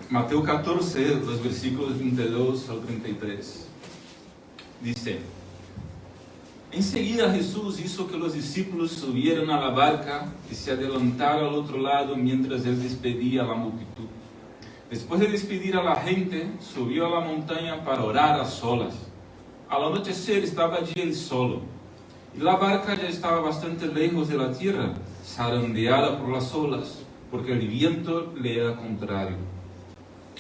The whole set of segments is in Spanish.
Mateo 14, los versículos 22 al 33. Dice: enseguida Jesús hizo que los discípulos subieran a la barca y se adelantaran al otro lado mientras él despedía a la multitud. Después de despedir a la gente, subió a la montaña para orar a solas. Al anochecer estaba allí él solo, y la barca ya estaba bastante lejos de la tierra, zarandeada por las olas, porque el viento le era contrario.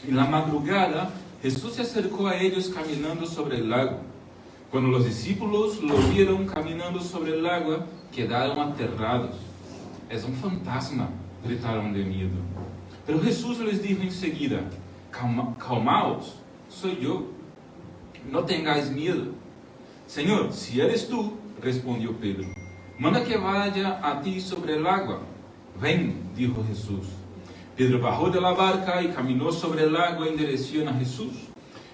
En la madrugada, Jesús se acercó a ellos caminando sobre el lago. Cuando los discípulos lo vieron caminando sobre el agua, quedaron aterrados. «Es un fantasma», gritaron de miedo. Pero Jesús les dijo enseguida: calmaos, soy yo, no tengáis miedo. «Señor, si eres tú», respondió Pedro, «manda que vaya a ti sobre el agua». «Ven», dijo Jesús. Pedro bajó de la barca y caminó sobre el agua en dirección a Jesús.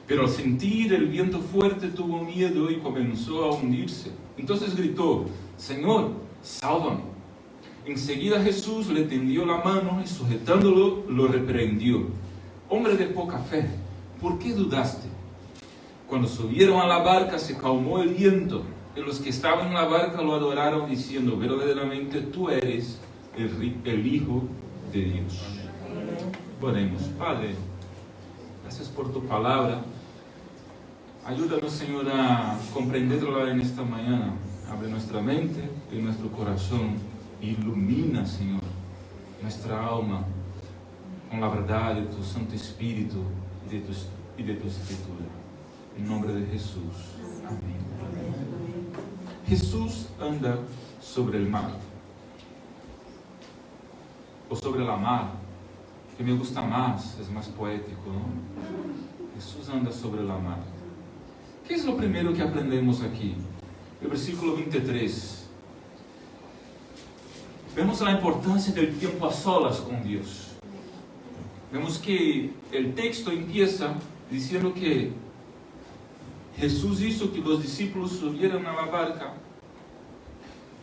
Pero al sentir el viento fuerte tuvo miedo y comenzó a hundirse. Entonces gritó: «Señor, sálvame». Enseguida Jesús le tendió la mano y sujetándolo lo reprendió: «Hombre de poca fe, ¿por qué dudaste?». Cuando subieron a la barca se calmó el viento, y los que estaban en la barca lo adoraron diciendo: «Verdaderamente tú eres el Hijo de Dios». Oremos. Padre, gracias por tu palabra. Ayúdanos, Señor, a comprenderla en esta mañana. Abre nuestra mente y nuestro corazón. Ilumina, Señor, nuestra alma con la verdad de tu Santo Espíritu y de tu Escritura. En nombre de Jesús. Amén. Jesús anda sobre el mar, o sobre la mar, que me gusta más, es más poético, ¿no? Jesús anda sobre la mar. ¿Qué es lo primero que aprendemos aquí? El versículo 23. Vemos la importancia del tiempo a solas con Dios. Vemos que el texto empieza diciendo que Jesús hizo que los discípulos subieran a la barca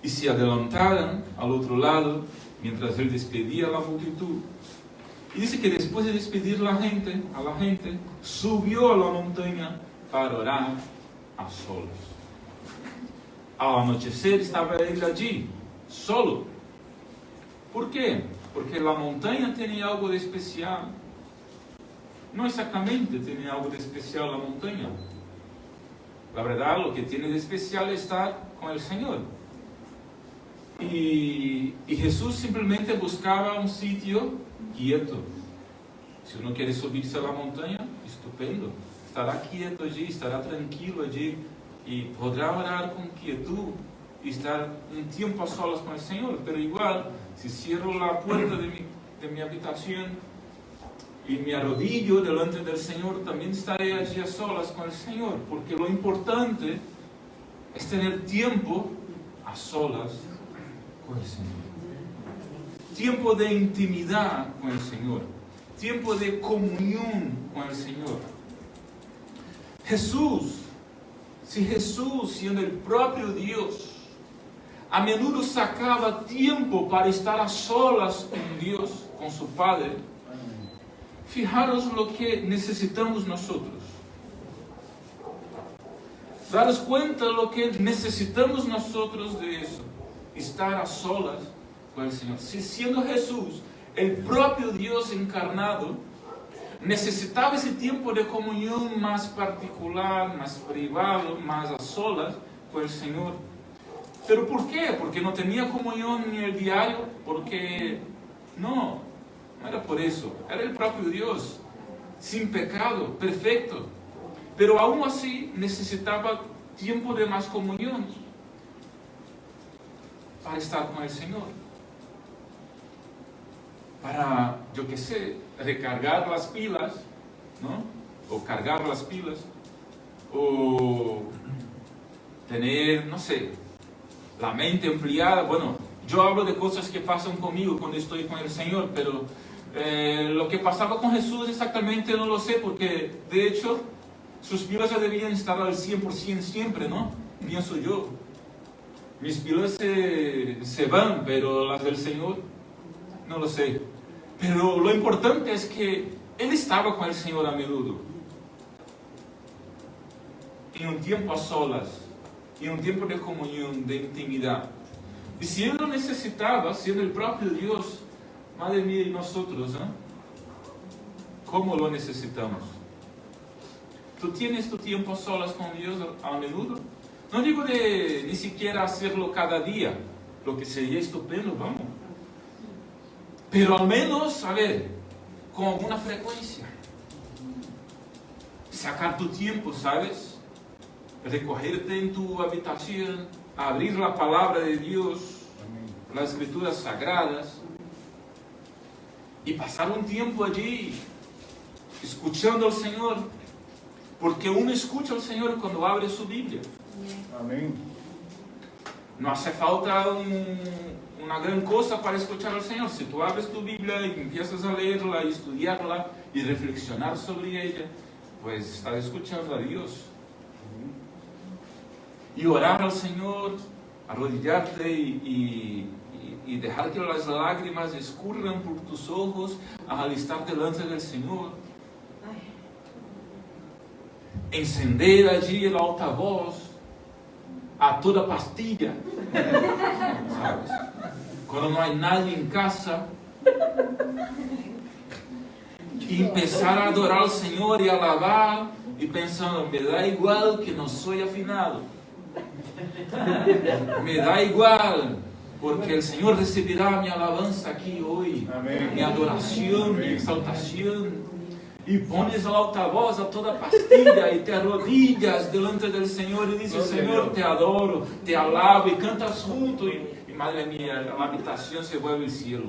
y se adelantaran al otro lado mientras él despedía a la multitud. Y dice que después de despedir a la gente, subió a la montaña para orar a solas. Al anochecer estaba él allí, solo. ¿Por qué? Porque la montaña tiene algo de especial. No exactamente tiene algo de especial la montaña. La verdad, lo que tiene de especial es estar con el Señor. Y Jesús simplemente buscaba un sitio quieto. Si uno quiere subirse a la montaña, estupendo. Estará quieto allí, estará tranquilo allí y podrá orar con quietud y estar un tiempo a solas con el Señor. Pero igual, si cierro la puerta de mi habitación y me arrodillo delante del Señor, también estaré allí a solas con el Señor, porque lo importante es tener tiempo a solas con el Señor. Tiempo de intimidad con el Señor. Tiempo de comunión con el Señor. Si Jesús, siendo el propio Dios, a menudo sacaba tiempo para estar a solas con Dios, con su Padre, fijaros lo que necesitamos nosotros. Daros cuenta lo que necesitamos nosotros de eso, estar a solas con el Señor. Si siendo Jesús el propio Dios encarnado, necesitaba ese tiempo de comunión más particular, más privado, más a solas con el Señor. ¿Pero por qué? ¿Porque no tenía comunión en el diario? Porque no era por eso. Era el propio Dios, sin pecado, perfecto. Pero aún así necesitaba tiempo de más comunión para estar con el Señor. Para, yo qué sé, recargar las pilas, ¿no? O cargar las pilas, o tener, no sé, la mente ampliada. Bueno, yo hablo de cosas que pasan conmigo cuando estoy con el Señor, pero lo que pasaba con Jesús exactamente no lo sé, porque de hecho sus pilas ya debían estar al 100% siempre, ¿no? Pienso yo. Mis pilas se van, pero las del Señor no lo sé. Pero lo importante es que Él estaba con el Señor a menudo, en un tiempo a solas, en un tiempo de comunión, de intimidad. Y si Él lo necesitaba, siendo el propio Dios, madre mía, y nosotros, ¿cómo lo necesitamos? ¿Tú tienes tu tiempo a solas con Dios a menudo? No digo de ni siquiera hacerlo cada día, lo que sería estupendo, vamos. Pero al menos, a ver, con alguna frecuencia. Sacar tu tiempo, ¿sabes? Recogerte en tu habitación, abrir la palabra de Dios, las escrituras sagradas, y pasar un tiempo allí, escuchando al Señor, porque uno escucha al Señor cuando abre su Biblia. Amén. No hace falta una gran cosa para escuchar al Señor. Si tú abres tu Biblia y empiezas a leerla, y estudiarla y reflexionar sobre ella, pues estás escuchando a Dios. Y orar al Señor, arrodillarte y dejar que las lágrimas escurran por tus ojos al estar delante del Señor. Encender allí el altavoz a toda pastilla, ¿sabes? Cuando no hay nadie en casa, y empezar a adorar al Señor y alabar, y pensando, me da igual que no soy afinado, me da igual, porque el Señor recibirá mi alabanza aquí hoy. Amén. Mi adoración, mi exaltación. Y pones el altavoz a toda pastilla y te arrodillas delante del Señor y dices, Señor, te adoro, te alabo, y cantas junto, y madre mía, la habitación se vuelve el cielo.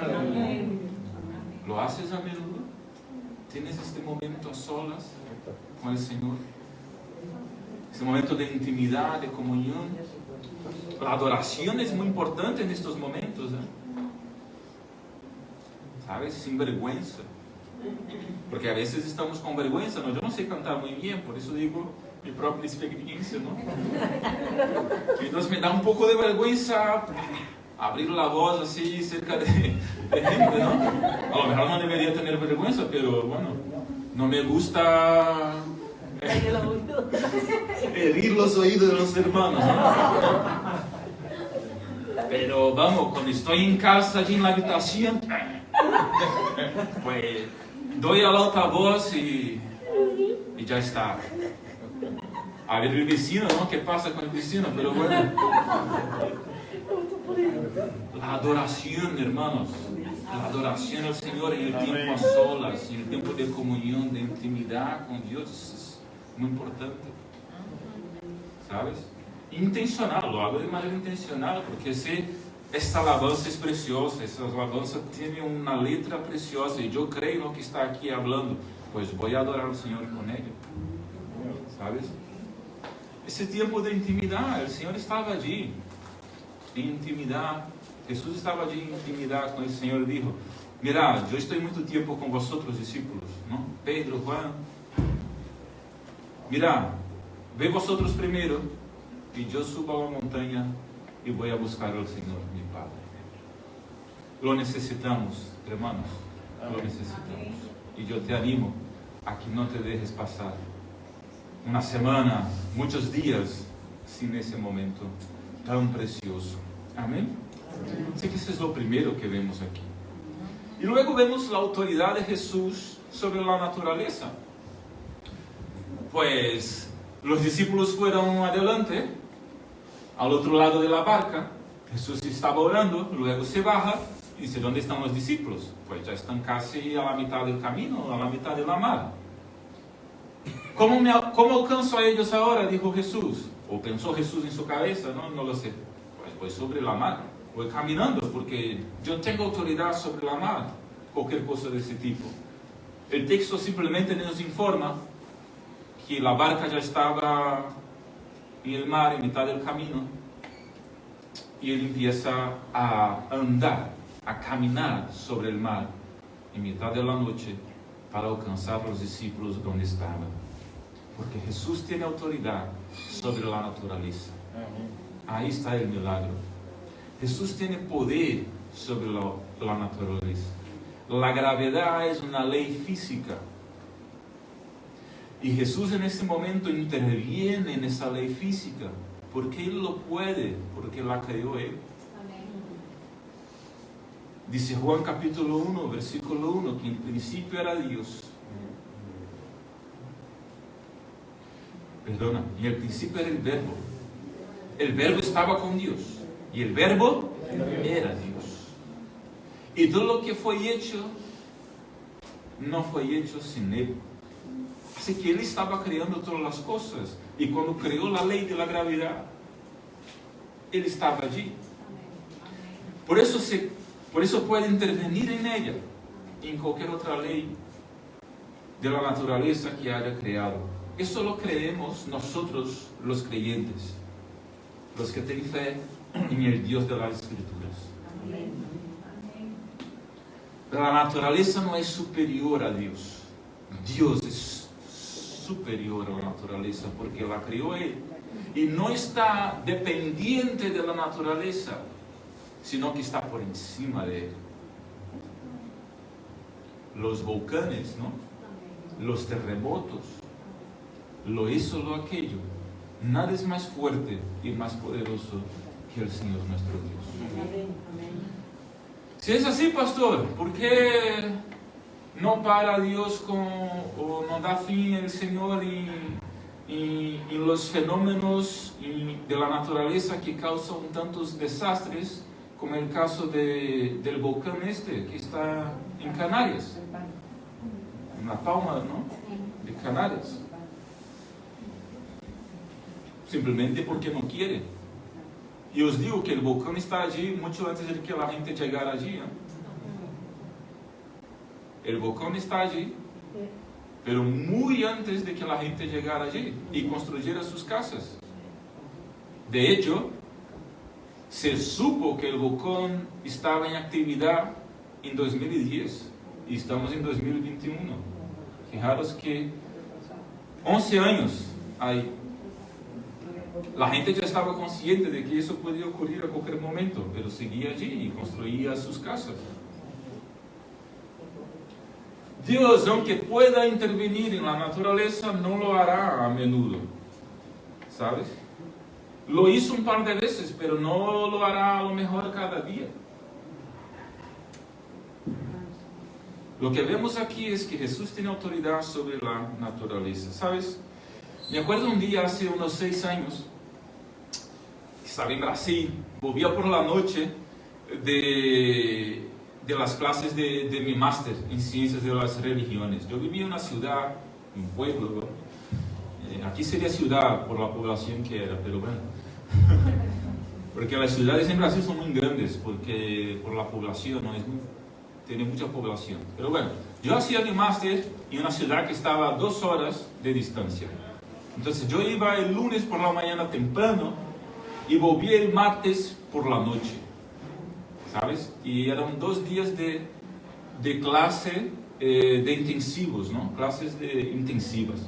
Amén. ¿Lo haces a menudo? ¿Tienes este momento a solas con el Señor? Este momento de intimidad, de comunión. La adoración es muy importante en estos momentos, ¿sabes? Sin vergüenza. Porque a veces estamos con vergüenza, ¿no? Yo no sé cantar muy bien, por eso digo mi propia experiencia, ¿no? Entonces me da un poco de vergüenza abrir la voz así cerca de gente, ¿no? A lo mejor no debería tener vergüenza, pero bueno, no me gusta herir los oídos de los hermanos, ¿no? Pero vamos, cuando estoy en casa, allí en la habitación, pues doy al altavoz y ya está. A ver el vecino, ¿no? ¿Qué pasa con el vecino? Pero bueno. La adoración, hermanos. La adoración al Señor en el tiempo a solas, en el tiempo de comunión, de intimidad con Dios, es muy importante. ¿Sabes? Intencional, lo hago de manera intencional, porque sé, esta alabanza es preciosa, esta alabanza tiene una letra preciosa, y yo creo en lo que está aquí hablando, pues voy a adorar al Señor con ella. ¿Sabes? Ese tiempo de intimidad, el Señor estaba allí, en intimidad. Jesús estaba allí en intimidad con el Señor y dijo, mira, yo estoy mucho tiempo con vosotros, discípulos, ¿no? Pedro, Juan, mira, ve vosotros primero, y yo subo a la montaña y voy a buscar al Señor, mi Padre. Lo necesitamos, hermanos, lo necesitamos. Y yo te animo a que no te dejes pasar una semana, muchos días, sin ese momento tan precioso. Amén. Así que eso es lo primero que vemos aquí. Y luego vemos la autoridad de Jesús sobre la naturaleza. Pues los discípulos fueron adelante, al otro lado de la barca. Jesús estaba orando, luego se baja y dice, ¿dónde están los discípulos? Pues ya están casi a la mitad del camino, a la mitad de la mar. ¿Cómo alcanzo a ellos ahora? Dijo Jesús. O pensó Jesús en su cabeza, no lo sé. Pues voy sobre la mar, voy caminando, porque yo tengo autoridad sobre la mar, cualquier cosa de ese tipo. El texto simplemente nos informa que la barca ya estaba en el mar, en mitad del camino, y él empieza a andar, a caminar sobre el mar en mitad de la noche para alcanzar a los discípulos donde estaban. Porque Jesús tiene autoridad sobre la naturaleza. Ahí está el milagro. Jesús tiene poder sobre la naturaleza. La gravedad es una ley física. Y Jesús en este momento interviene en esa ley física, porque Él lo puede, porque la creó Él. Dice Juan capítulo 1, versículo 1, que en principio era Dios. Perdona, en el principio era el Verbo. El Verbo estaba con Dios. Y el Verbo era Dios. Y todo lo que fue hecho, no fue hecho sin Él. Así que Él estaba creando todas las cosas. Y cuando creó la ley de la gravedad, Él estaba allí. Por eso puede intervenir en ella, en cualquier otra ley de la naturaleza que haya creado. Eso lo creemos nosotros los creyentes, los que tienen fe en el Dios de las Escrituras. Pero la naturaleza no es superior a Dios. Dios es superior a la naturaleza porque la creó Él. Y no está dependiente de la naturaleza, sino que está por encima de Él. Los volcanes, ¿no? Los terremotos, lo hizo, lo aquello. Nada es más fuerte y más poderoso que el Señor nuestro Dios. Si es así, pastor, ¿por qué no para Dios o no da fin el Señor y los fenómenos de la naturaleza que causan tantos desastres, como el caso del volcán que está en Canarias, en La Palma, ¿no?, de Canarias? Simplemente porque no quiere. Y os digo que el volcán está allí mucho antes de que la gente llegara allí, ¿no? El volcán está allí, pero muy antes de que la gente llegara allí y construyera sus casas. De hecho, se supo que el volcán estaba en actividad en 2010 y estamos en 2021. Fijaros que 11 años hay. La gente ya estaba consciente de que eso podía ocurrir a cualquier momento, pero seguía allí y construía sus casas. Dios, aunque pueda intervenir en la naturaleza, no lo hará a menudo, ¿sabes? Lo hizo un par de veces, pero no lo hará a lo mejor cada día. Lo que vemos aquí es que Jesús tiene autoridad sobre la naturaleza, ¿sabes? Me acuerdo un día, hace unos 6 años, estaba en Brasil, volvía por la noche de las clases de mi máster en Ciencias de las Religiones. Yo vivía en una ciudad, un pueblo, ¿no? Aquí sería ciudad por la población que era, pero bueno. Porque las ciudades en Brasil son muy grandes, porque por la población, ¿no? Tiene mucha población. Pero bueno, yo hacía mi máster en una ciudad que estaba a 2 horas de distancia. Entonces yo iba el lunes por la mañana temprano y volvía el martes por la noche, ¿sabes? Y eran 2 días de clase de intensivos, ¿no? Clases intensivas.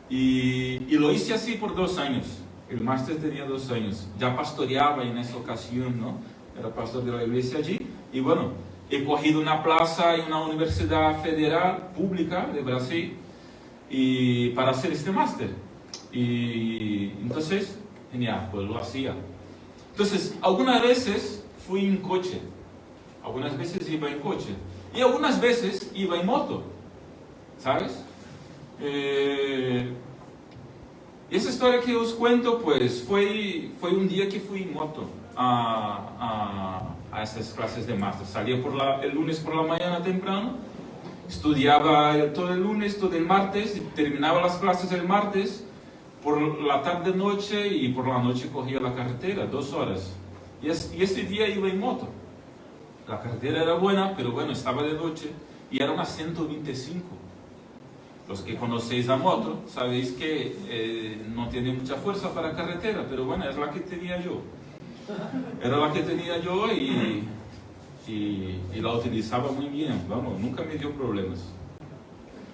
Y lo hice así por 2 años. El máster tenía 2 años. Ya pastoreaba en esa ocasión, ¿no? Era pastor de la iglesia allí. Y bueno, he cogido una plaza en una universidad federal pública de Brasil y para hacer este máster. Y entonces, genial, pues lo hacía. Entonces, algunas veces fui en coche, algunas veces iba en coche y algunas veces iba en moto, ¿sabes? Y esa historia que os cuento, pues fue un día que fui en moto a esas clases de máster. Salía el lunes por la mañana temprano, estudiaba todo el lunes, todo el martes, y terminaba las clases el martes por la tarde noche y por la noche cogía la carretera, 2 horas. Y ese día iba en moto. La carretera era buena, pero bueno, estaba de noche y era una 125. Los que conocéis la moto sabéis que no tiene mucha fuerza para carretera, pero bueno, es la que tenía yo. Era la que tenía yo y la utilizaba muy bien, vamos, nunca me dio problemas.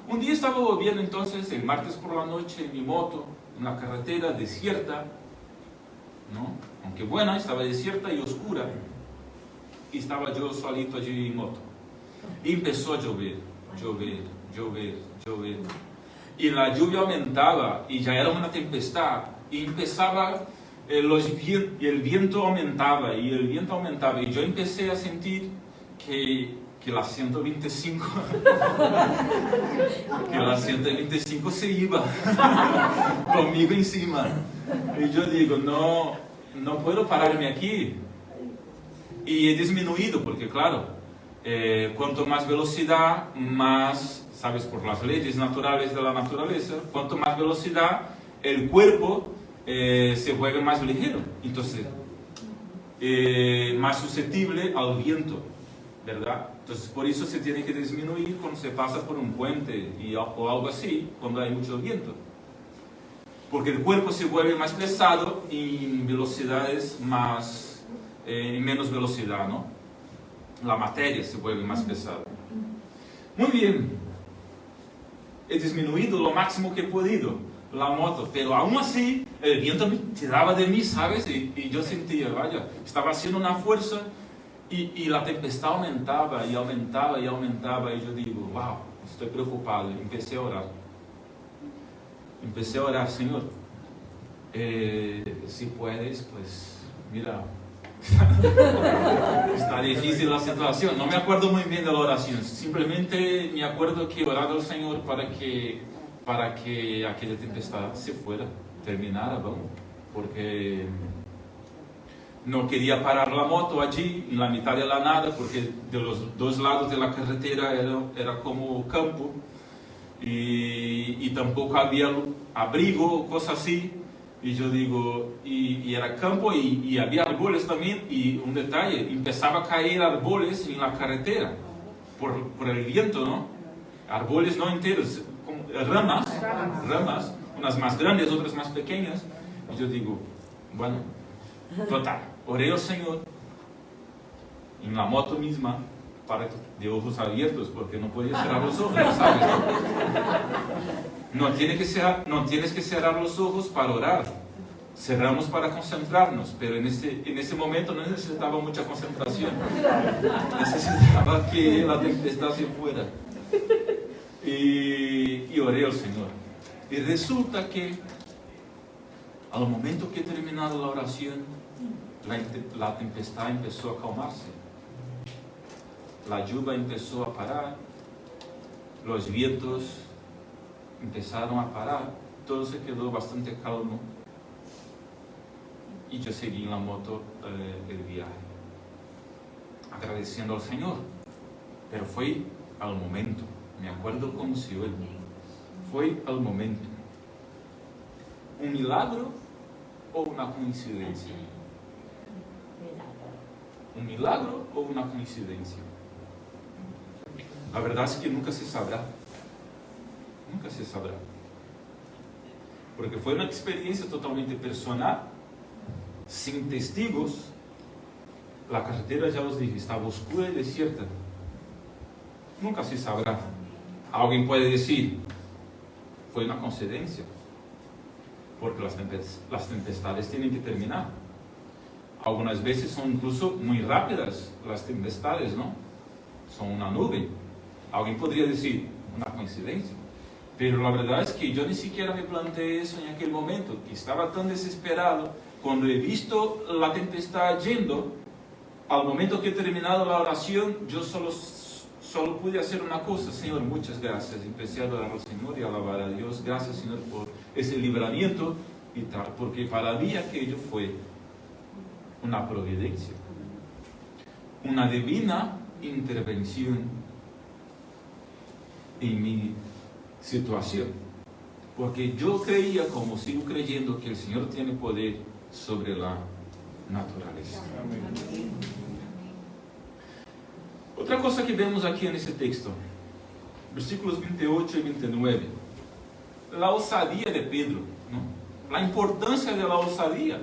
Un día estaba volviendo entonces, el martes por la noche, en mi moto, en la carretera desierta, ¿no? Aunque buena, estaba desierta y oscura, y estaba yo solito allí en moto. Y empezó a llover, llover, llover, llover. Y la lluvia aumentaba y ya era una tempestad. Y empezaba, el viento aumentaba y el viento aumentaba. Y yo empecé a sentir que la 125, que la 125 se iba conmigo encima. Y yo digo, no puedo pararme aquí. Y he disminuido, porque claro, cuanto más velocidad, más, sabes, por las leyes naturales de la naturaleza, cuanto más velocidad, el cuerpo se vuelve más ligero. Entonces, más susceptible al viento, ¿verdad? Entonces, por eso se tiene que disminuir cuando se pasa por un puente o algo así, cuando hay mucho viento. Porque el cuerpo se vuelve más pesado en velocidades más, en menos velocidad, ¿no? La materia se vuelve más pesada. Muy bien. He disminuido lo máximo que he podido la moto, pero aún así el viento me tiraba de mí, ¿sabes? Y yo sentía, vaya, estaba haciendo una fuerza y la tempestad aumentaba y aumentaba y aumentaba. Y yo digo, wow, estoy preocupado. Y empecé a orar. Empecé a orar, Señor, si puedes, pues, mira, está difícil la situación. No me acuerdo muy bien de la oración, simplemente me acuerdo que he orado al Señor para que aquella tempestad se fuera, terminara, vamos, porque no quería parar la moto allí, en la mitad de la nada, porque de los dos lados de la carretera era como campo. Y tampoco había abrigo, cosas así. Y yo digo, y era campo y había árboles también. Y un detalle, empezaba a caer árboles en la carretera por el viento, ¿no? Árboles no enteros, como ramas, unas más grandes, otras más pequeñas. Y yo digo, bueno, total, oré al Señor en la moto misma, de ojos abiertos, porque no podía cerrar los ojos, ¿sabes? No tienes que cerrar los ojos para orar. Cerramos para concentrarnos, pero en ese momento no necesitaba mucha concentración. Necesitaba que la tempestad se fuera. Y oré al Señor. Y resulta que al momento que he terminado la oración, la tempestad empezó a calmarse. La lluvia empezó a parar, los vientos empezaron a parar, todo se quedó bastante calmo y yo seguí en la moto el viaje, agradeciendo al Señor. Pero fue al momento, me acuerdo como si hoy, fue al momento. ¿Un milagro o una coincidencia? ¿Un milagro o una coincidencia? La verdad es que nunca se sabrá. Nunca se sabrá. Porque fue una experiencia totalmente personal, sin testigos. La carretera, ya os dije, estaba oscura y desierta. Nunca se sabrá. Alguien puede decir, fue una coincidencia. Porque las tempestades tienen que terminar. Algunas veces son incluso muy rápidas las tempestades, ¿no? Son una nube. Alguien podría decir, una coincidencia. Pero la verdad es que yo ni siquiera me planteé eso en aquel momento, que estaba tan desesperado. Cuando he visto la tempestad yendo, al momento que he terminado la oración, yo solo pude hacer una cosa: Señor, muchas gracias. Empecé a adorar al Señor y a alabar a Dios. Gracias, Señor, por ese libramiento y tal, porque para mí aquello fue una providencia, una divina intervención en mi situación, porque yo creía, como sigo creyendo, que el Señor tiene poder sobre la naturaleza. Otra cosa que vemos aquí en este texto, versículos 28 y 29, la osadía de Pedro, ¿no? La importancia de la osadía.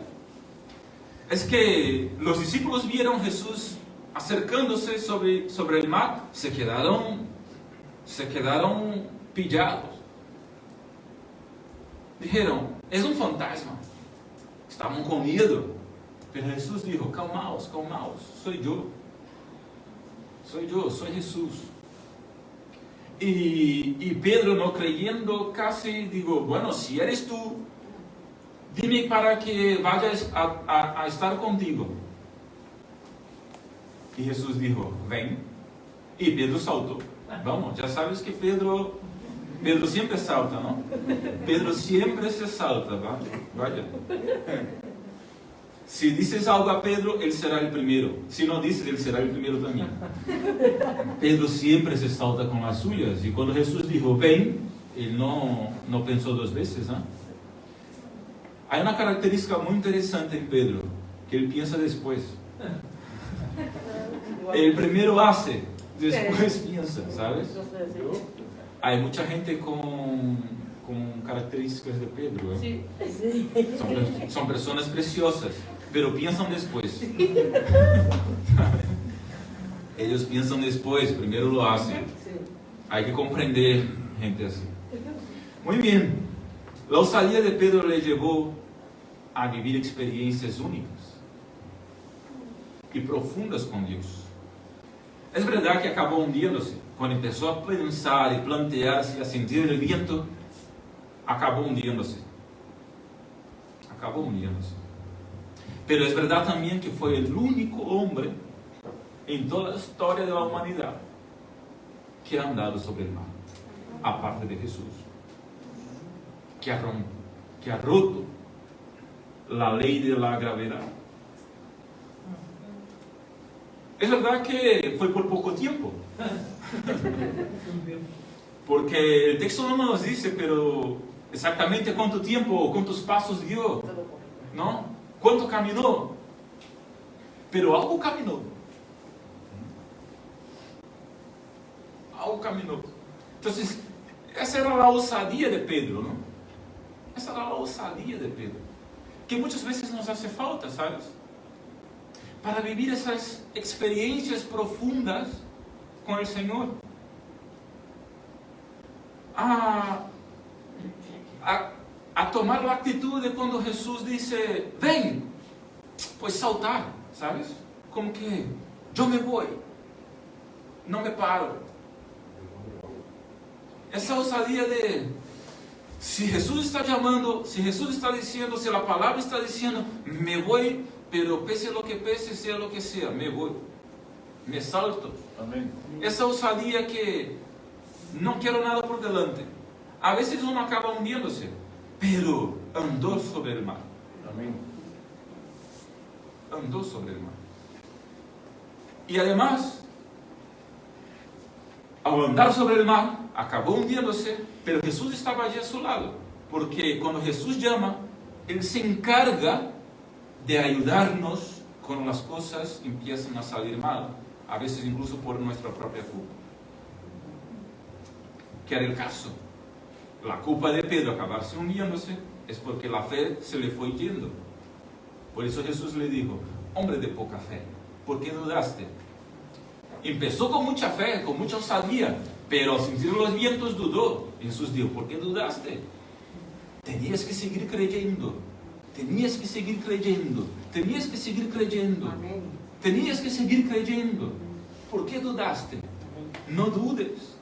Es que los discípulos vieron a Jesús acercándose sobre el mar, se quedaron pillados. Dijeron, es un fantasma. Estaban con miedo. Pero Jesús dijo, calmaos, calmaos, soy yo, soy Jesús. Y Pedro, no creyendo, casi digo, bueno, si eres tú, dime para que vayas a estar contigo. Y Jesús dijo, ven. Y Pedro saltó. Vamos, ya sabes que Pedro siempre salta, ¿no? Pedro siempre se salta, ¿va? Vaya. Si dices algo a Pedro, él será el primero. Si no dices, él será el primero también. Pedro siempre se salta con las suyas. Y cuando Jesús dijo, ven, él no pensó dos veces, ¿no? Hay una característica muy interesante en Pedro, que él piensa después. El primero hace, después piensa, ¿sabes? Hay mucha gente con características de Pedro, ¿eh? Sí. Son personas preciosas, pero piensan después. Ellos piensan después, primero lo hacen. Hay que comprender gente así. Muy bien. La osadía de Pedro le llevó a vivir experiencias únicas y profundas con Dios. Es verdad que acabó hundiéndose. Cuando empezó a pensar y plantearse y a sentir el viento, acabó hundiéndose. Pero es verdad también que fue el único hombre en toda la historia de la humanidad que ha andado sobre el mar, aparte de Jesús, que ha roto la ley de la gravedad. Es verdad que fue por poco tiempo, porque el texto no nos dice, pero exactamente cuánto tiempo o cuántos pasos dio, ¿no? ¿Cuánto caminó? Pero algo caminó. Entonces, esa era la osadía de Pedro, ¿no? Esa era la osadía de Pedro, que muchas veces nos hace falta, ¿sabes? Para vivir esas experiencias profundas con el Señor. A tomar la actitud de cuando Jesús dice, ven, pues saltar, ¿sabes? Como que yo me voy, no me paro. Esa osadía de, si Jesús está llamando, si Jesús está diciendo, si la palabra está diciendo, me voy, pero pese lo que pese, sea lo que sea, me voy, me salto. Amén. Esa osadía que no quiero nada por delante. A veces uno acaba hundiéndose, pero andó sobre el mar. Amén. Andó sobre el mar. Y además, al andar sobre el mar, acabó hundiéndose, pero Jesús estaba allí a su lado. Porque cuando Jesús llama, Él se encarga de ayudarnos cuando las cosas empiezan a salir mal. A veces incluso por nuestra propia culpa. Que era el caso. La culpa de Pedro acabarse hundiéndose es porque la fe se le fue yendo. Por eso Jesús le dijo, hombre de poca fe, ¿por qué dudaste? Empezó con mucha fe, con mucha osadía, pero al sentir los vientos dudó. Jesús dijo, ¿por qué dudaste? Tenías que seguir creyendo. Tenías que seguir creyendo. Tenías que seguir creyendo. Amén. Tenías que seguir creyendo. ¿Por qué dudaste? No dudes.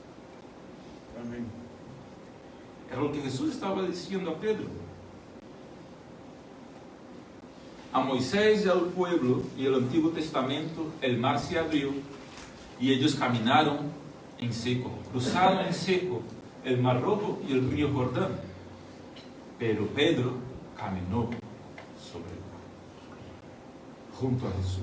Amén. Era lo que Jesús estaba diciendo a Pedro. A Moisés y al pueblo y el Antiguo Testamento, el mar se abrió y ellos caminaron en seco, cruzaron en seco el Mar Rojo y el río Jordán. Pero Pedro caminó sobre el mar, junto a Jesús.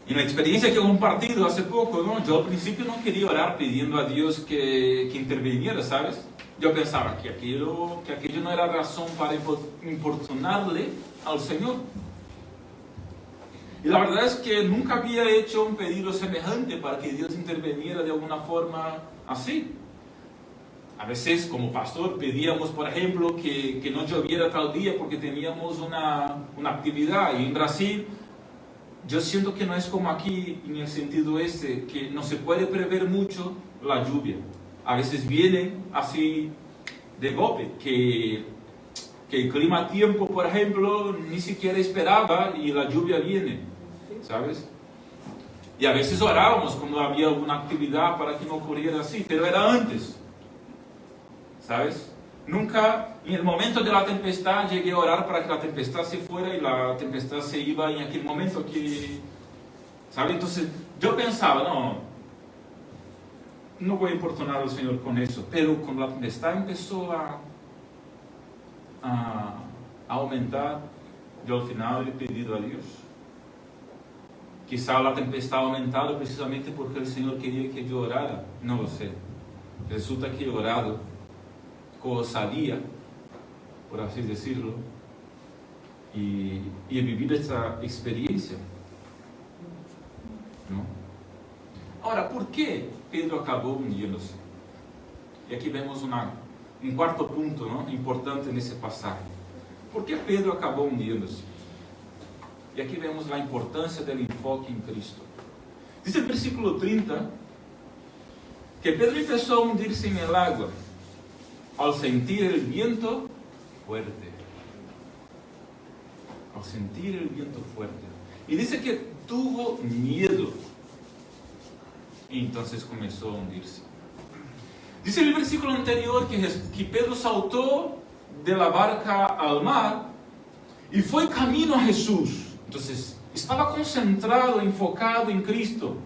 Y la experiencia que he compartido hace poco, ¿no? Yo al principio no quería orar pidiendo a Dios que interviniera, ¿sabes? Yo pensaba que aquello no era razón para importunarle al Señor. Y la verdad es que nunca había hecho un pedido semejante para que Dios interviniera de alguna forma así. A veces como pastor pedíamos, por ejemplo, que no lloviera tal día porque teníamos una actividad. Y en Brasil, yo siento que no es como aquí en el sentido que no se puede prever mucho la lluvia. A veces viene así de golpe, que el clima a tiempo, por ejemplo, ni siquiera esperaba y la lluvia viene, ¿sabes? Y a veces orábamos cuando había alguna actividad para que no ocurriera así, pero era antes. ¿Sabes? Nunca, en el momento de la tempestad, llegué a orar para que la tempestad se fuera y la tempestad se iba en aquel momento que... ¿Sabes? Entonces, yo pensaba, no voy a importunar al Señor con eso. Pero cuando la tempestad empezó a aumentar, yo al final le he pedido a Dios. Quizá la tempestad ha aumentado precisamente porque el Señor quería que yo orara. No lo sé. Resulta que he orado con osadía, por así decirlo, y he vivido esta experiencia, ¿no? Ahora, ¿por qué Pedro acabó hundiéndose? Y aquí vemos un cuarto punto, ¿no?, importante en ese pasaje. ¿Por qué Pedro acabó hundiéndose? Y aquí vemos la importancia del enfoque en Cristo. Dice el versículo 30 que Pedro empezó a hundirse en el agua al sentir el viento fuerte. Al sentir el viento fuerte. Y dice que tuvo miedo. Y entonces comenzó a hundirse. Dice el versículo anterior que Pedro saltó de la barca al mar y fue camino a Jesús. Entonces, estaba concentrado, enfocado en Cristo.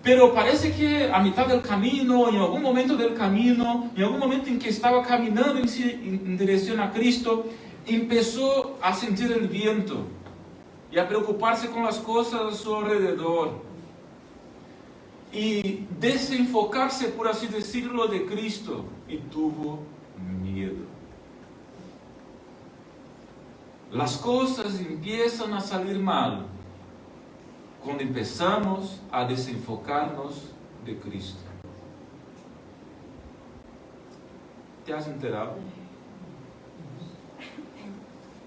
Pero parece que a mitad del camino, en algún momento del camino, en algún momento en que estaba caminando en dirección a Cristo, empezó a sentir el viento y a preocuparse con las cosas a su alrededor. Y desenfocarse, por así decirlo, de Cristo. Y tuvo miedo. Las cosas empiezan a salir mal cuando empezamos a desenfocarnos de Cristo. ¿Te has enterado?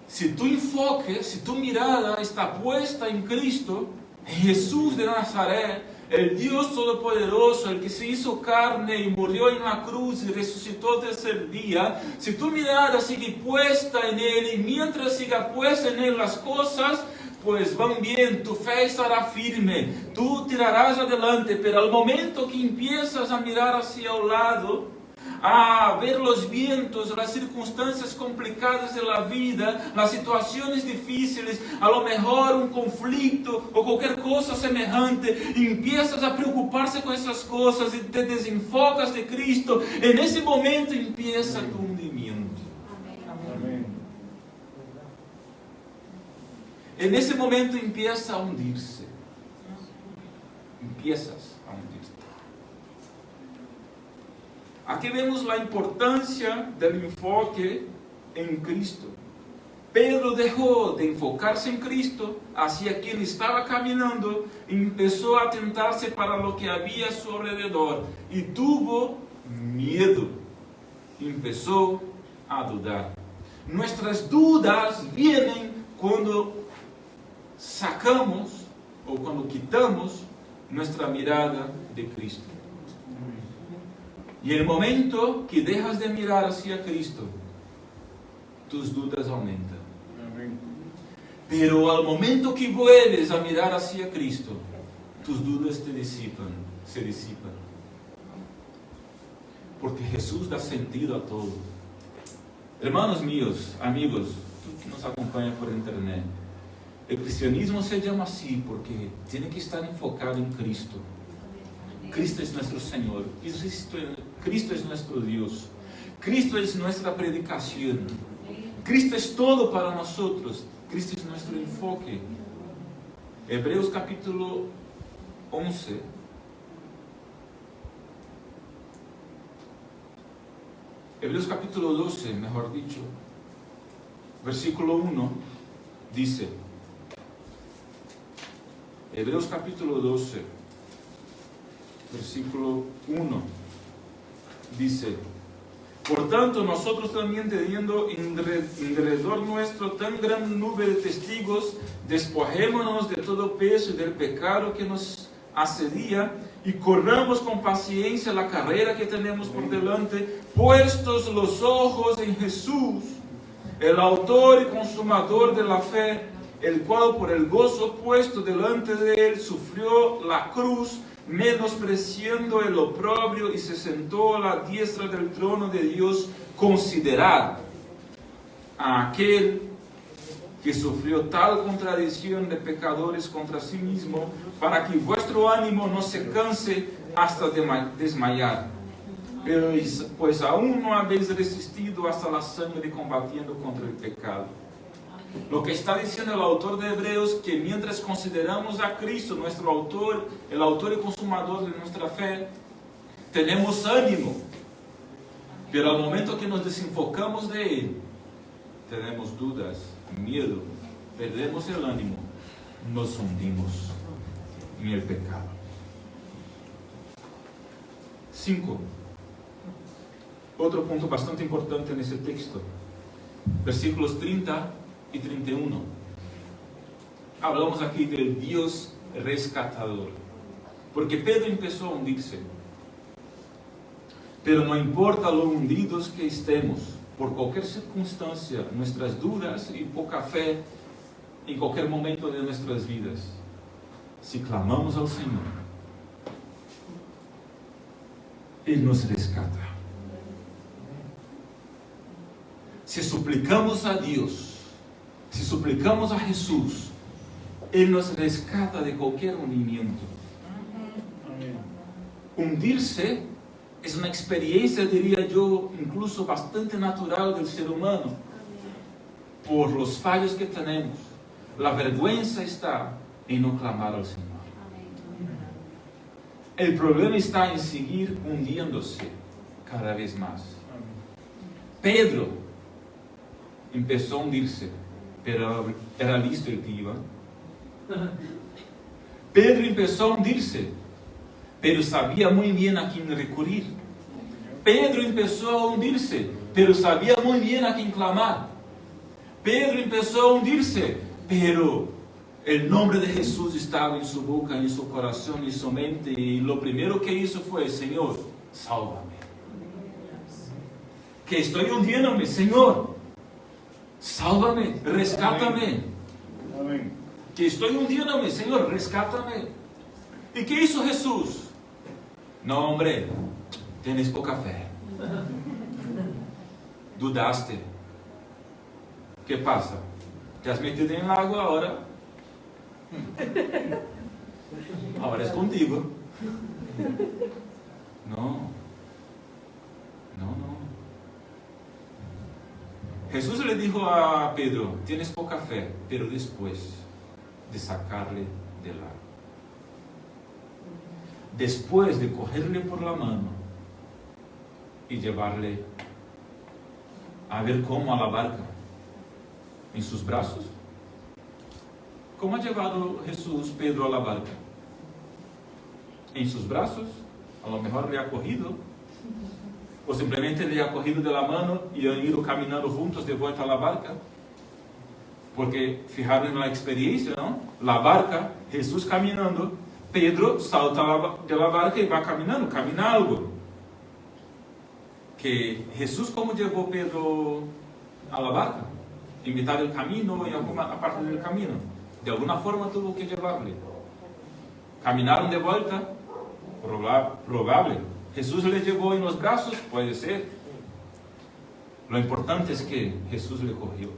Si tu enfoque, si tu mirada está puesta en Cristo, en Jesús de Nazaret, el Dios Todopoderoso, el que se hizo carne y murió en la cruz y resucitó el tercer día, si tu mirada sigue puesta en Él y mientras siga puesta en Él las cosas, pues van bien, tu fe estará firme, tú tirarás adelante, pero al momento que empiezas a mirar hacia un lado, a ver los vientos, las circunstancias complicadas de la vida, las situaciones difíciles, a lo mejor un conflicto o cualquier cosa semejante, y empiezas a preocuparse con esas cosas y te desenfocas de Cristo, en ese momento empieza tu hundimiento. Amén. En ese momento empieza a hundirse. Empiezas a hundirte. Aquí vemos la importancia del enfoque en Cristo. Pedro dejó de enfocarse en Cristo hacia quien estaba caminando y empezó a atentarse para lo que había a su alrededor. Y tuvo miedo. Y empezó a dudar. Nuestras dudas vienen cuando sacamos o cuando quitamos nuestra mirada de Cristo. Y en el momento que dejas de mirar hacia Cristo, tus dudas aumentan. Amén. Pero al momento que vuelves a mirar hacia Cristo, tus dudas se disipan. Porque Jesús da sentido a todo. Hermanos míos, amigos, tú que nos acompañas por internet, el cristianismo se llama así porque tiene que estar enfocado en Cristo. Cristo es nuestro Señor. Cristo es nuestro Dios. Cristo es nuestra predicación. Cristo es todo para nosotros. Cristo es nuestro enfoque. Hebreos capítulo 11. Hebreos capítulo 12, mejor dicho. Versículo 1 dice. Hebreos capítulo 12, versículo 1, dice: por tanto, nosotros también teniendo en derredor nuestro tan gran nube de testigos, despojémonos de todo peso y del pecado que nos asedia y corramos con paciencia la carrera que tenemos por delante, puestos los ojos en Jesús, el autor y consumador de la fe, el cual por el gozo puesto delante de él sufrió la cruz, menospreciando el oprobio, y se sentó a la diestra del trono de Dios. Considerad a aquel que sufrió tal contradicción de pecadores contra sí mismo, para que vuestro ánimo no se canse hasta desmayar. Pero pues aún no habéis resistido hasta la sangre combatiendo contra el pecado. Lo que está diciendo el autor de Hebreos, que mientras consideramos a Cristo, nuestro autor, el autor y consumador de nuestra fe, tenemos ánimo. Pero al momento que nos desenfocamos de Él, tenemos dudas, miedo, perdemos el ánimo, nos hundimos en el pecado. 5. Otro punto bastante importante en ese texto, versículos 30 y 31. Hablamos aquí del Dios rescatador, porque Pedro empezó a hundirse. Pero no importa lo hundidos que estemos, por cualquier circunstancia, nuestras dudas y poca fe, en cualquier momento de nuestras vidas, si clamamos al Señor, Él nos rescata. Si suplicamos a Dios, si suplicamos a Jesús, Él nos rescata de cualquier hundimiento. Hundirse es una experiencia, diría yo, incluso bastante natural del ser humano, por los fallos que tenemos. La vergüenza está en no clamar al Señor. El problema está en seguir hundiéndose cada vez más. Pedro empezó a hundirse, pero era listo el que iba. Pedro empezó a hundirse, pero sabía muy bien a quién recurrir. Pedro empezó a hundirse, pero sabía muy bien a quién clamar. Pedro empezó a hundirse, pero el nombre de Jesús estaba en su boca, en su corazón, en su mente, y lo primero que hizo fue: Señor, sálvame. Que estoy hundiéndome, Señor, sálvame, rescátame. Amén. Que estoy hundiéndome, Señor, rescátame. ¿Y qué hizo Jesús? No, hombre, tienes poca fe. Dudaste. ¿Qué pasa? ¿Te has metido en el agua ahora? Ahora es contigo. No. Jesús le dijo a Pedro: tienes poca fe, pero después de sacarle del agua, después de cogerle por la mano y llevarle a ver cómo a la barca, en sus brazos. ¿Cómo ha llevado Jesús Pedro a la barca? En sus brazos. A lo mejor le ha cogido, o simplemente le ha cogido de la mano y han ido caminando juntos de vuelta a la barca. Porque fijaros en la experiencia, ¿no? La barca, Jesús caminando, Pedro salta de la barca y va caminando, camina algo. Que Jesús, ¿cómo llevó Pedro a la barca? En mitad del camino, en alguna parte del camino. De alguna forma tuvo que llevarle. Caminaron de vuelta, probable. Jesús le llevó en los brazos, puede ser. Lo importante es que Jesús le cogió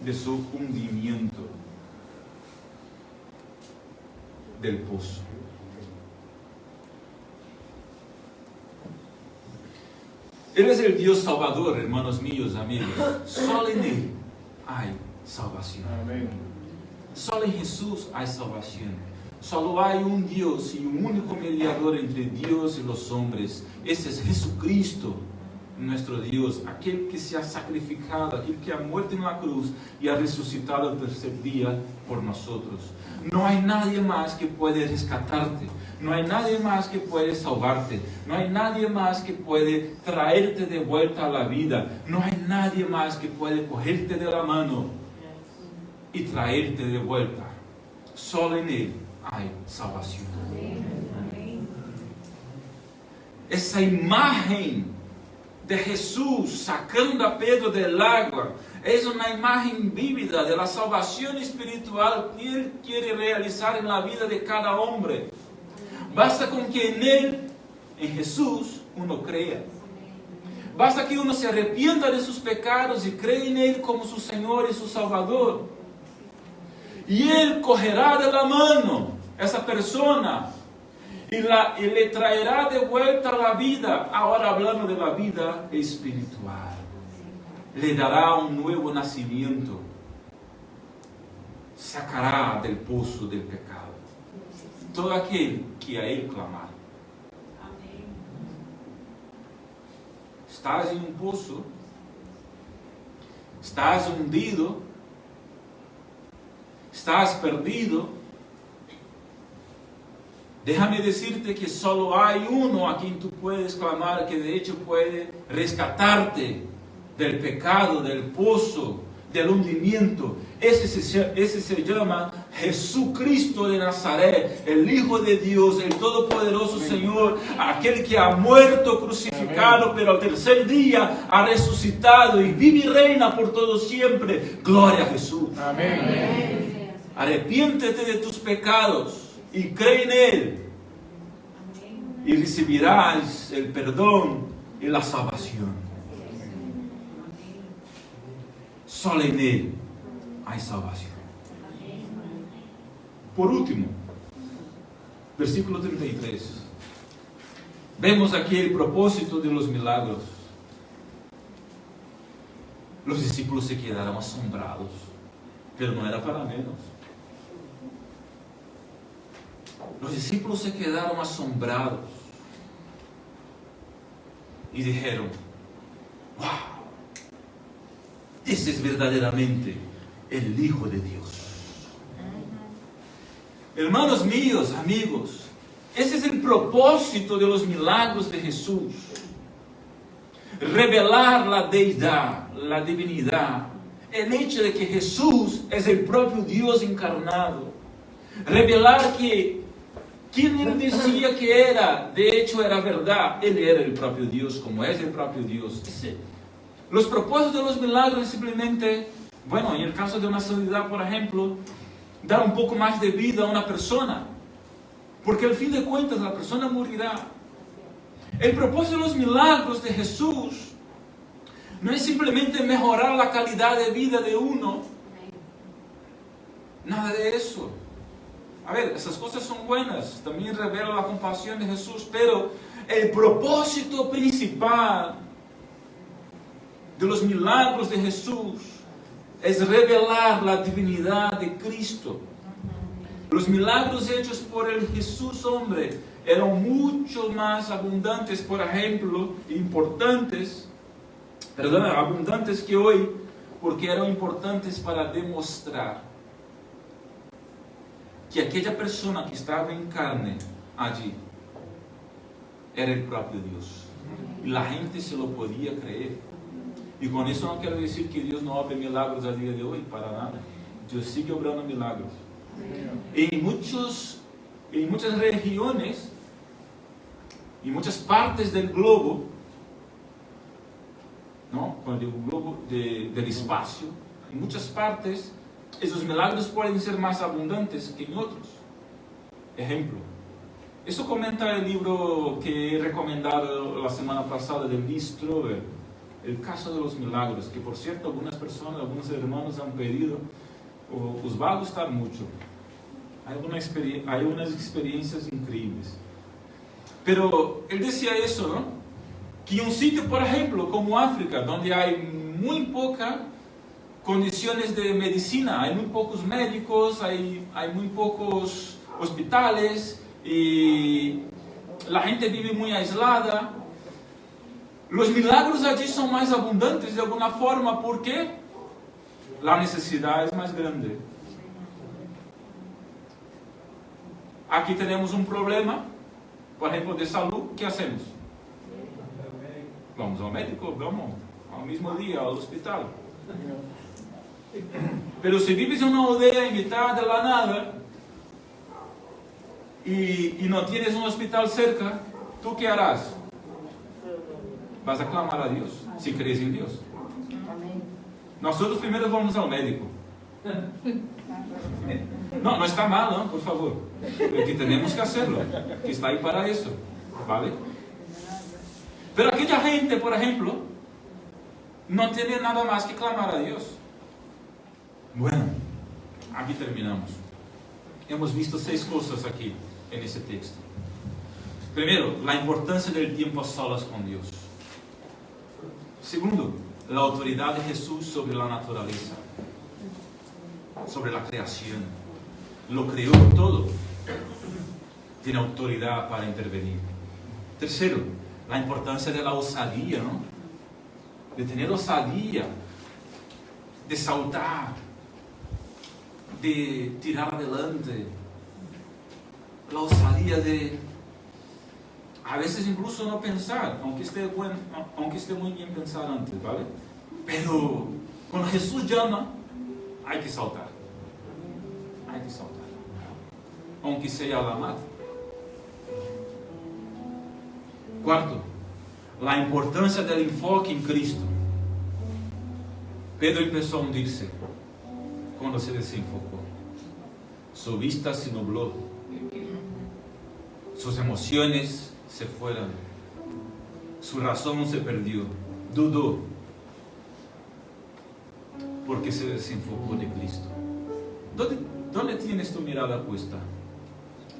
de su hundimiento del pozo. Él es el Dios salvador, hermanos míos, amigos. Solo en Él hay salvación. Amén. Solo en Jesús hay salvación. Solo hay un Dios y un único mediador entre Dios y los hombres. Ese es Jesucristo, nuestro Dios, aquel que se ha sacrificado, aquel que ha muerto en la cruz y ha resucitado el tercer día por nosotros. No hay nadie más que puede rescatarte. No hay nadie más que puede salvarte. No hay nadie más que puede traerte de vuelta a la vida. No hay nadie más que puede cogerte de la mano y traerte de vuelta. Solo en Él hay salvación. Esa imagen de Jesús sacando a Pedro del agua es una imagen vívida de la salvación espiritual que Él quiere realizar en la vida de cada hombre. Basta con que en Él, en Jesús, uno crea. Basta que uno se arrepienta de sus pecados y cree en Él como su Señor y su Salvador. Y Él cogerá de la mano a esa persona y le traerá de vuelta a la vida, ahora hablando de la vida espiritual. Le dará un nuevo nacimiento. Sacará del pozo del pecado todo aquel que a Él clamar. Estás en un pozo, estás hundido, estás perdido. Déjame decirte que solo hay uno a quien tú puedes clamar, que de hecho puede rescatarte del pecado, del pozo, del hundimiento. Ese se llama Jesucristo de Nazaret, el Hijo de Dios, el Todopoderoso Señor, aquel que ha muerto crucificado, pero al tercer día ha resucitado y vive y reina por todo siempre. Gloria a Jesús. Amén. Arrepiéntete de tus pecados y cree en Él, y recibirás el perdón y la salvación. Solo en Él hay salvación. Por último, versículo 33. Vemos aquí el propósito de los milagros. Los discípulos se quedaron asombrados, pero no era para menos. Los discípulos se quedaron asombrados y dijeron: ¡wow! Ese es verdaderamente el Hijo de Dios. Hermanos míos, amigos, ese es el propósito de los milagros de Jesús. Revelar la deidad, la divinidad, el hecho de que Jesús es el propio Dios encarnado. Revelar que quien Él decía que era, de hecho era verdad. Él era el propio Dios, como es el propio Dios. Los propósitos de los milagros simplemente, bueno, en el caso de una sanidad, por ejemplo, dar un poco más de vida a una persona, porque al fin de cuentas la persona morirá. El propósito de los milagros de Jesús no es simplemente mejorar la calidad de vida de uno, nada de eso. A ver, esas cosas son buenas, también revela la compasión de Jesús, pero el propósito principal de los milagros de Jesús es revelar la divinidad de Cristo. Los milagros hechos por el Jesús hombre eran mucho más abundantes, por ejemplo, abundantes que hoy, porque eran importantes para demostrar que aquella persona que estaba en carne allí era el propio Dios. Y la gente se lo podía creer. Y con eso no quiero decir que Dios no obra milagros a día de hoy, para nada. Dios sigue obrando milagros. En muchas regiones, en muchas partes del globo, ¿no? Cuando digo globo, del espacio, en muchas partes, esos milagros pueden ser más abundantes que en otros. Ejemplo, eso comenta el libro que he recomendado la semana pasada de Lee Strobel, El caso de los milagros, que por cierto algunas personas, algunos hermanos han pedido, os va a gustar mucho. Hay unas experiencias increíbles. Pero él decía eso, ¿no? Que en un sitio, por ejemplo, como África, donde hay muy pocas condiciones de medicina, hay muy pocos médicos, hay muy pocos hospitales, y la gente vive muy aislada. Los milagros allí son más abundantes de alguna forma, porque la necesidad es más grande. Aquí tenemos un problema, por ejemplo, de salud. ¿Qué hacemos? Vamos al médico, vamos al mismo día al hospital. Pero si vives en una aldea en mitad de la nada y no tienes un hospital cerca, ¿tú qué harás? vas a clamar a Dios, si crees en Dios. Nosotros primero vamos al médico. No, no está mal, ¿no? Por favor. Porque tenemos que hacerlo, que está ahí para eso, ¿vale? Pero aquella gente, por ejemplo, no tiene nada más que clamar a Dios. Bueno, aquí terminamos. Hemos visto 6 cosas aquí en ese texto. Primero, la importancia del tiempo a solas con Dios. Segundo, la autoridad de Jesús sobre la naturaleza, sobre la creación. Lo creó todo. Tiene autoridad para intervenir. Tercero, la importancia de la osadía, ¿no? De tener osadía, de saltar, de tirar adelante. La osadía de, a veces incluso no pensar, aunque esté muy bien pensar antes, ¿vale? Pero cuando Jesús llama, hay que saltar. Hay que saltar. Aunque sea la mar. Cuarto, la importancia del enfoque en Cristo. Pedro empezó a hundirse cuando se desenfocó. Su vista se nubló. Sus emociones se fueron. Su razón se perdió. Dudó. Porque se desenfocó de Cristo. ¿Dónde tienes tu mirada puesta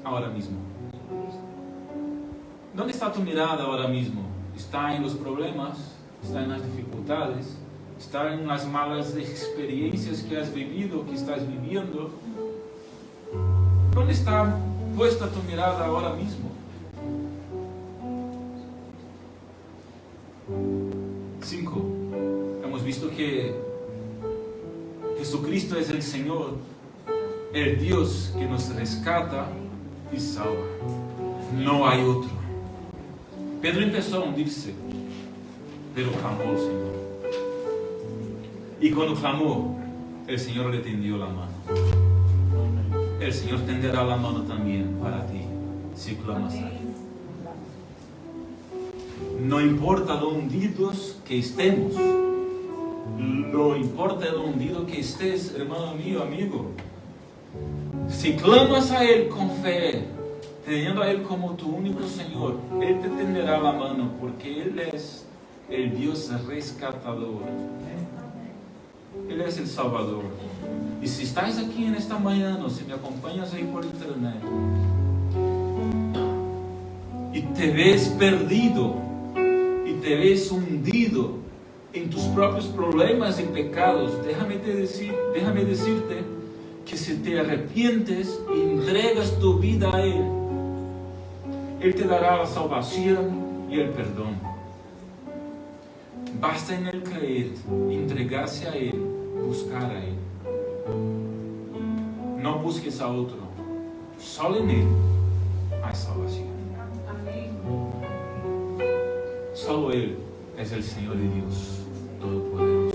ahora mismo? ¿Dónde está tu mirada ahora mismo? ¿Está en los problemas? ¿Está en las dificultades? ¿Está en las malas experiencias que has vivido, que estás viviendo? ¿Dónde está puesta tu mirada ahora mismo? 5. Hemos visto que Jesucristo es el Señor, el Dios que nos rescata y salva. No hay otro. Pedro empezó a hundirse, pero clamó al Señor. Y cuando clamó, el Señor le tendió la mano. El Señor tenderá la mano también para ti, si clamas a Él. No importa lo hundidos que estemos, no importa lo hundido que estés, hermano mío, amigo. Si clamas a Él con fe, teniendo a Él como tu único Señor, Él te tenderá la mano, porque Él es el Dios rescatador. Él es el Salvador. Y si estás aquí en esta mañana, si me acompañas ahí por internet, y te ves perdido, y te ves hundido en tus propios problemas y pecados, déjame decirte que si te arrepientes y entregas tu vida a Él, Él te dará la salvación y el perdón. Basta en Él creer, entregarse a Él, buscar a Él. No busques a otro, solo en Él hay salvación. Solo Él es el Señor de Dios Todopoderoso.